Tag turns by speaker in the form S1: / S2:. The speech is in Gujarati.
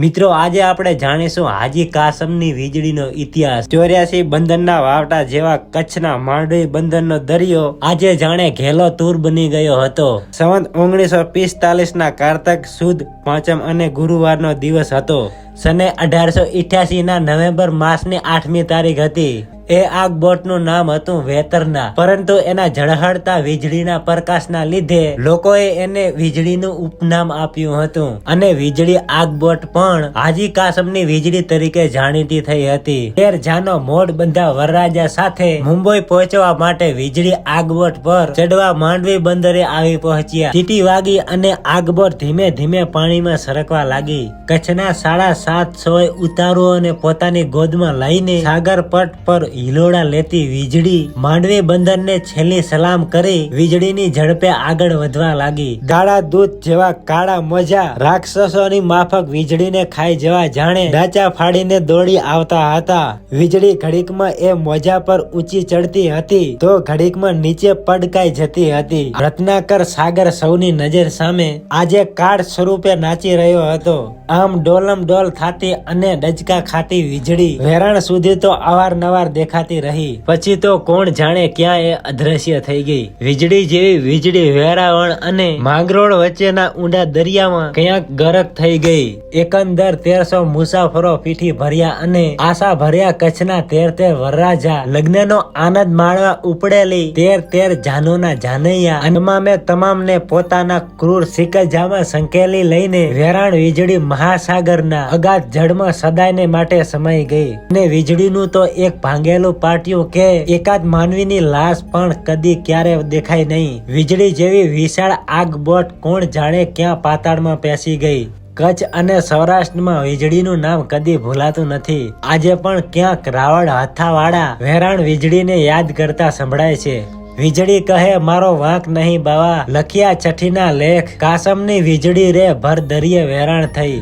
S1: મિત્રો આજે આપણે જાણીશું હાજી કાસમની વીજળીનો ઇતિહાસ। 84 બંધનના વાવટા જેવા કચ્છના માંડવી બંધનનો દરિયો આજે જાણે ઘેલો તૂર બની ગયો હતો। સંવત 1945 કારતક સુદ પાંચમ અને ગુરુવારનો દિવસ હતો। સને 1888 ના નવેમ્બર માસની 8મી તારીખ હતી। એ આગ બોટનું નામ હતું વેતરના, પરંતુ એના ઝળહળતા વીજળીના પ્રકાશના લીધે લોકોએ એને વીજળીનું ઉપનામ આપ્યું હતું અને વીજળી આગ બોટ પણ હાજી કાસમની વીજળી તરીકે જાણીતી થઈ હતી। શેરજાનો મોડ બંધા વરરાજા સાથે મુંબઈ પહોંચવા માટે વીજળી આગબોટ પર ચડવા માંડવી બંદરે આવી પહોંચ્યા। સીટી વાગી અને આગબોટ ધીમે ધીમે પાણીમાં સરકવા લાગી। કચ્છના 750 ઉતારુઓને પોતાની ગોદમાં લઈને સાગર પટ પર હિલોડા લેતી વીજળી માંડવી બંદરને છેલ્લી સલામ કરી વીજળીની ઝડપે આગળ વધવા લાગી। ગાળા દૂધ જેવા કાળા મોજા રાક્ષસોની માફક વીજળીને ખાઈ જવા જાણે ડાચા ફાડીને દોડી આવતા હતા। વીજળી ઘડીકમાં એ મોજા પર ઊંચી ચડતી હતી તો ઘડીકમાં નીચે પડકાઈ જતી હતી। રત્નાકર સાગર સૌની નજર સામે આજે કાળ સ્વરૂપે નાચી રહ્યો હતો। આમ ડોલમ ડોલ થાતી અને ડચકા ખાતી વીજળી વેરાણ સુધી તો અવારનવાર દેખાતી રહી, પછી તો કોણ જાણે ક્યાં એ અદ્રશ્ય થઈ ગઈ। વીજળી જેવી વીજળી વેરાવળ અને માંગરોળ વચ્ચેના ઊંડા દરિયામાં ક્યાંક ગરક થઈ ગઈ। એકંદર 1300 મુસાફરો પીઠી ભર્યા અને આશા ભર્યા કચ્છના 13 વરરાજા લગ્નનો આનંદ માણવા ઉપડેલી 13 જાનોના જાનૈયા અને તમામને પોતાના ક્રૂર સિકજામાં સંકેલી લઈને વેરાણ વીજળી મહાસાગરના અગાધ જળમાં સદાયને માટે સમાઈ ગઈ અને વીજળીનું તો એક ભાંગેલું પાટિયું કે એકાદ માનવીની લાશ પણ કદી ક્યારે દેખાય નહીં। વીજળી જેવી વિશાળ આગ બોટ કોણ જાણે ક્યાં પાતાળમાં પેસી ગઈ। કચ્છ અને સૌરાષ્ટ્રમાં વીજળીનું નામ કદી ભૂલાતું નથી। આજે પણ ક્યાંક રાવણ હાથાવાળા વેરાણ વીજળીને યાદ કરતા સંભળાય છે। વીજળી કહે મારો વાંક નહીં બાવા, લખ્યા છઠ્ઠીના લેખ, કાસમની વીજળી રે ભર દરિયે વેરાણ થઈ।